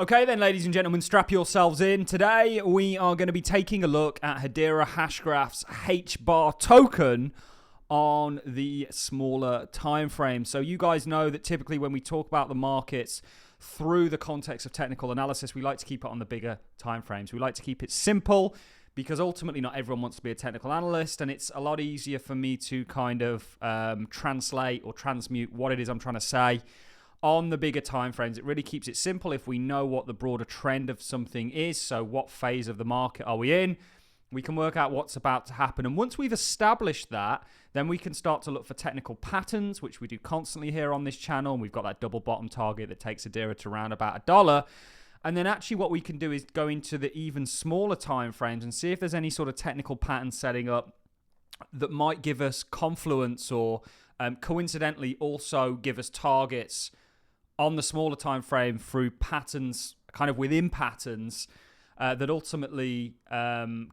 Okay then, ladies and gentlemen, strap yourselves in. Today we are going to be taking a look at Hedera Hashgraph's HBAR token on the smaller time frame. So you guys know that typically when we talk about the markets through the context of technical analysis, we like to keep it on the bigger time frames. We like to keep it simple because ultimately not everyone wants to be a technical analyst, and it's a lot easier for me to kind of translate or transmute what it is I'm trying to say on the bigger time frames. It really keeps it simple if we know what the broader trend of something is. So what phase of the market are we in? We can work out what's about to happen. And once we've established that, then we can start to look for technical patterns, which we do constantly here on this channel. And we've got that double bottom target that takes Hedera to around about $1. And then actually what we can do is go into the even smaller time frames and see if there's any sort of technical pattern setting up that might give us confluence or coincidentally also give us targets on the smaller time frame through patterns, kind of within patterns, that ultimately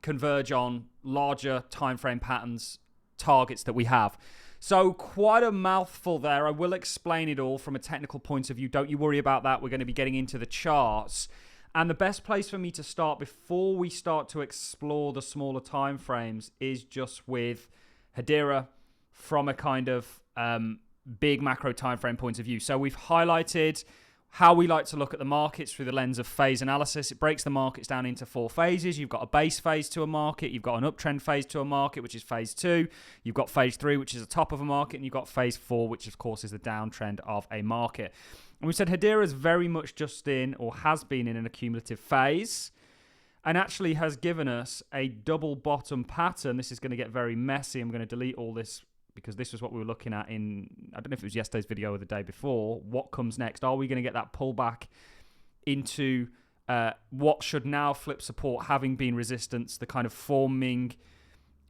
converge on larger time frame patterns, targets that we have. So quite a mouthful there. I will explain it all from a technical point of view. Don't you worry about that. We're going to be getting into the charts. And the best place for me to start before we start to explore the smaller time frames is just with Hedera from a kind of big macro time frame point of view. So we've highlighted how we like to look at the markets through the lens of phase analysis. It breaks the markets down into 4 phases. You've got a base phase to a market. You've got an uptrend phase to a market, which is phase 2. You've got phase 3, which is the top of a market. And you've got phase 4, which of course is the downtrend of a market. And we said Hedera is very much just in, or has been in, an accumulative phase, and actually has given us a double bottom pattern. This is going to get very messy. I'm going to delete all this because this was what we were looking at in, I don't know if it was yesterday's video or the day before. What comes next? Are we going to get that pullback into what should now flip support, having been resistance, the kind of forming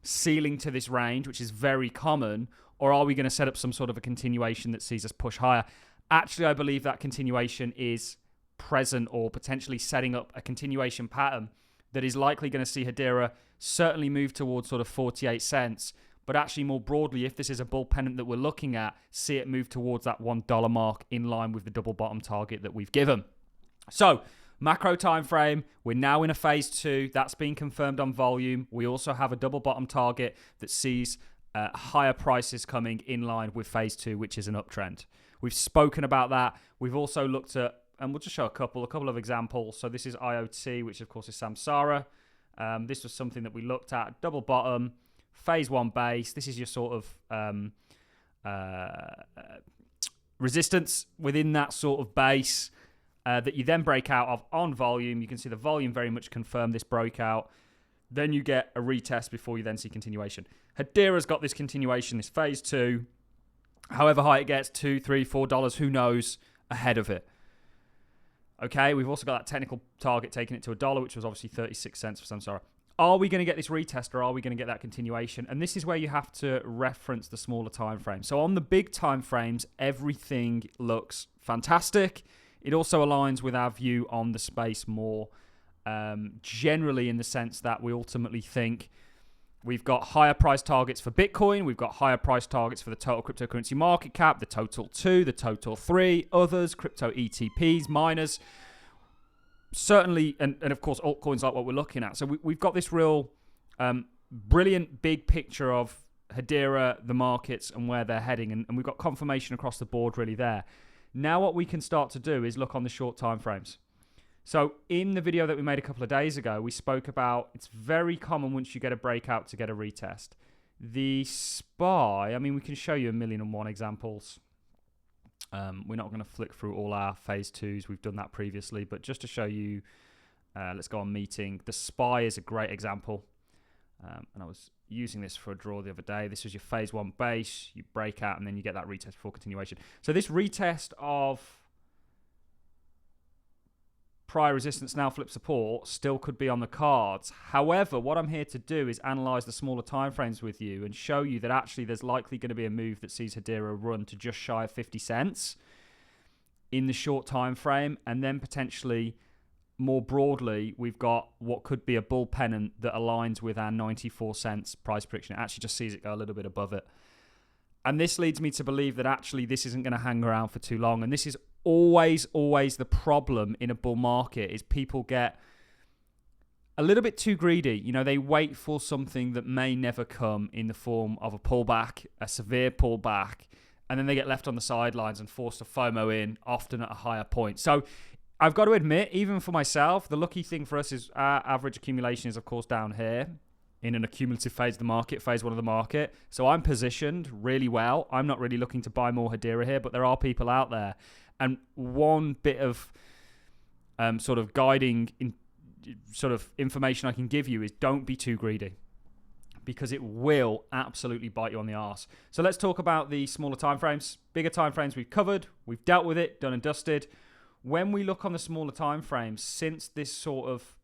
ceiling to this range, which is very common, or are we going to set up some sort of a continuation that sees us push higher? Actually, I believe that continuation is present, or potentially setting up a continuation pattern that is likely going to see Hedera certainly move towards sort of 48 cents. But actually more broadly, if this is a bull pennant that we're looking at, see it move towards that $1 mark in line with the double bottom target that we've given. So macro time frame, we're now in a phase 2. That's been confirmed on volume. We also have a double bottom target that sees higher prices coming in line with phase 2, which is an uptrend. We've spoken about that. We've also looked at, and we'll just show a couple of examples. So this is IoT, which of course is Samsara. This was something that we looked at, double bottom, phase 1 base. This is your sort of resistance within that sort of base that you then break out of on volume. You can see the volume very much confirm this breakout. Then you get a retest before you then see continuation. Hedera's got this continuation, this phase 2, however high it gets, $2, $3, $4, who knows, ahead of it. Okay, we've also got that technical target taking it to $1, which was obviously 36 cents for Samsara. Are we going to get this retest, or are we going to get that continuation? And this is where you have to reference the smaller time frame. So on the big time frames, everything looks fantastic. It also aligns with our view on the space more generally, in the sense that we ultimately think we've got higher price targets for Bitcoin. We've got higher price targets for the total cryptocurrency market cap, the total 2, the total 3, others, crypto ETPs, miners. Certainly, and of course, altcoins like what we're looking at. So we've got this real brilliant big picture of Hedera, the markets, and where they're heading. And we've got confirmation across the board really there. Now what we can start to do is look on the short time frames. So in the video that we made a couple of days ago, we spoke about it's very common once you get a breakout to get a retest. The SPY, I mean, we can show you 1,000,001 examples. We're not going to flick through all our phase 2s. We've done that previously, but just to show you, let's go on meeting. The SPY is a great example. And I was using this for a draw the other day. This was your phase 1 base. You break out and then you get that retest before continuation. So this retest of prior resistance, now flip support, still could be on the cards. However, what I'm here to do is analyze the smaller timeframes with you and show you that actually there's likely going to be a move that sees Hedera run to just shy of 50 cents in the short time frame, and then potentially more broadly, we've got what could be a bull pennant that aligns with our 94 cents price prediction. It actually just sees it go a little bit above it. And this leads me to believe that actually this isn't going to hang around for too long. And this is always the problem in a bull market is people get a little bit too greedy. You know, they wait for something that may never come in the form of a pullback, a severe pullback, and then they get left on the sidelines and forced to FOMO in, often at a higher point. So I've got to admit, even for myself, the lucky thing for us is our average accumulation is, of course, down here in an accumulative phase of the market, phase one of the market. So I'm positioned really well. I'm not really looking to buy more Hedera here, but there are people out there. And one bit of sort of guiding sort of information I can give you is don't be too greedy, because it will absolutely bite you on the arse. So let's talk about the smaller timeframes. Bigger timeframes we've covered. We've dealt with it, done and dusted. When we look on the smaller timeframes, since this sort of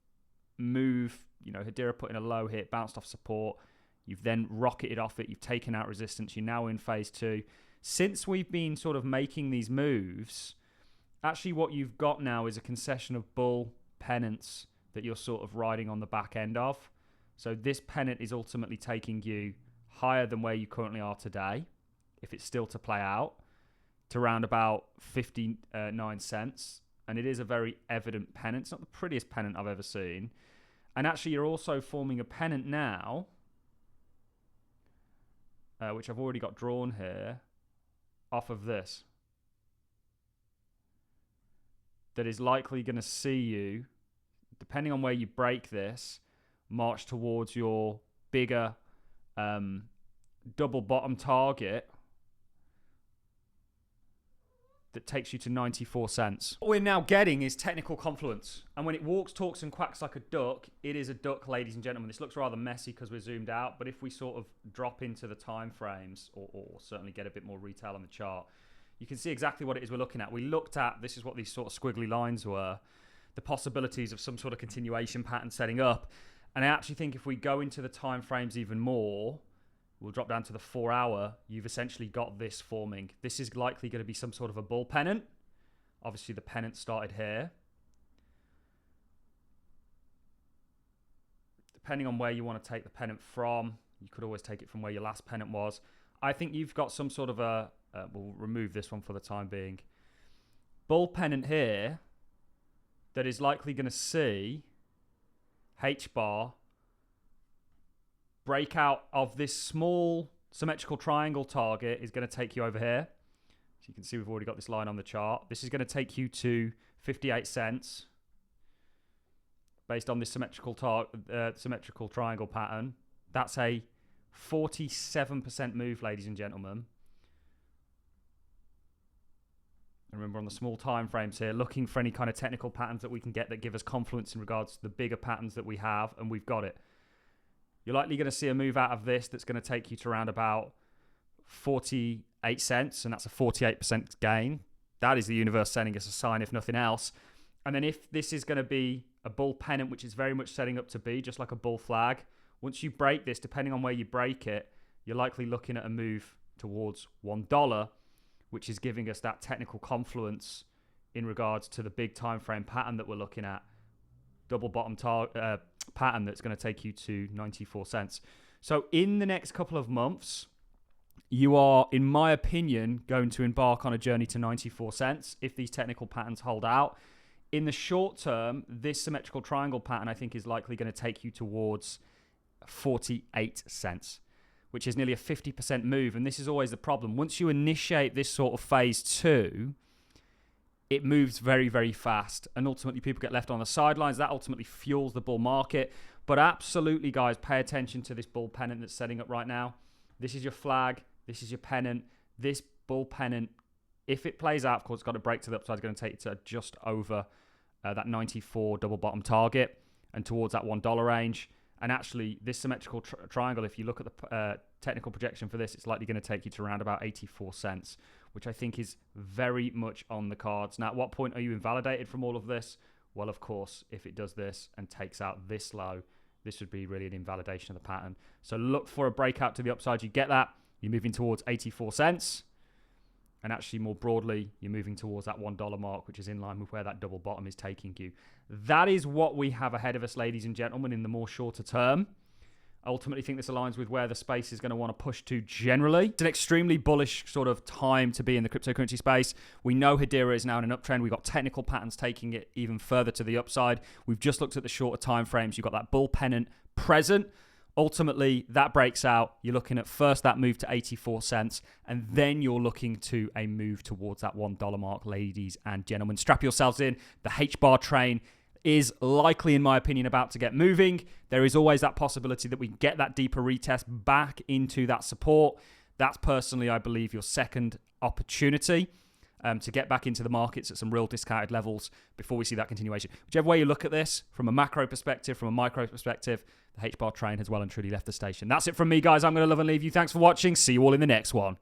move, you know, Hedera put in a low hit, bounced off support, you've then rocketed off it, you've taken out resistance, you're now in phase two. Since we've been sort of making these moves, actually what you've got now is a concession of bull pennants that you're sort of riding on the back end of. So this pennant is ultimately taking you higher than where you currently are today, if it's still to play out, to around about 59 cents. And it is a very evident pennant. It's not the prettiest pennant I've ever seen. And actually, you're also forming a pennant now, which I've already got drawn here, off of this, that is likely going to see you, depending on where you break this, march towards your bigger double bottom target that takes you to 94 cents. What we're now getting is technical confluence. And when it walks, talks, and quacks like a duck, it is a duck, ladies and gentlemen. This looks rather messy because we're zoomed out, but if we sort of drop into the time frames, or certainly get a bit more retail on the chart, you can see exactly what it is we're looking at. We looked at, this is what these sort of squiggly lines were, the possibilities of some sort of continuation pattern setting up. And I actually think if we go into the time frames even more, we'll drop down to the 4 hour, you've essentially got this forming. This is likely going to be some sort of a bull pennant. Obviously the pennant started here. Depending on where you want to take the pennant from, you could always take it from where your last pennant was. I think you've got some sort of a, we'll remove this one for the time being, bull pennant here that is likely going to see HBAR breakout of this small symmetrical triangle target is going to take you over here. So you can see we've already got this line on the chart. This is going to take you to 58 cents based on this symmetrical triangle pattern. That's a 47% move, ladies and gentlemen. And remember, on the small time frames here, looking for any kind of technical patterns that we can get that give us confluence in regards to the bigger patterns that we have, and we've got it. You're likely going to see a move out of this that's going to take you to around about 48 cents, and that's a 48% gain. That is the universe sending us a sign, if nothing else. And then if this is going to be a bull pennant, which is very much setting up to be just like a bull flag, once you break this, depending on where you break it, you're likely looking at a move towards $1, which is giving us that technical confluence in regards to the big time frame pattern that we're looking at. Double bottom pattern that's going to take you to 94 cents. So in the next couple of months, you are, in my opinion, going to embark on a journey to 94 cents if these technical patterns hold out. In the short term, this symmetrical triangle pattern, I think, is likely going to take you towards 48 cents, which is nearly a 50% move. And this is always the problem. Once you initiate this sort of phase two, it moves very, very fast. And ultimately, people get left on the sidelines. That ultimately fuels the bull market. But absolutely, guys, pay attention to this bull pennant that's setting up right now. This is your flag. This is your pennant. This bull pennant, if it plays out, of course, it's got to break to the upside. It's going to take you to just over that 94 double bottom target and towards that $1 range. And actually, this symmetrical triangle, if you look at the technical projection for this, it's likely going to take you to around about 84 cents, which I think is very much on the cards. Now, at what point are you invalidated from all of this? Well, of course, if it does this and takes out this low, this would be really an invalidation of the pattern. So look for a breakout to the upside. You get that, you're moving towards 84 cents. And actually, more broadly, you're moving towards that $1 mark, which is in line with where that double bottom is taking you. That is what we have ahead of us, ladies and gentlemen, in the more shorter term. I ultimately think this aligns with where the space is going to want to push to generally. It's an extremely bullish sort of time to be in the cryptocurrency space. We know Hedera is now in an uptrend. We've got technical patterns taking it even further to the upside. We've just looked at the shorter time frames. You've got that bull pennant present. Ultimately, that breaks out. You're looking at first that move to 84 cents, and then you're looking to a move towards that $1 mark, ladies and gentlemen. Strap yourselves in. The HBAR train is likely, in my opinion, about to get moving. There is always that possibility that we get that deeper retest back into that support. That's personally, I believe, your second opportunity to get back into the markets at some real discounted levels before we see that continuation. Whichever way you look at this, from a macro perspective, from a micro perspective, the HBAR train has well and truly left the station. That's it from me, guys. I'm going to love and leave you. Thanks for watching. See you all in the next one.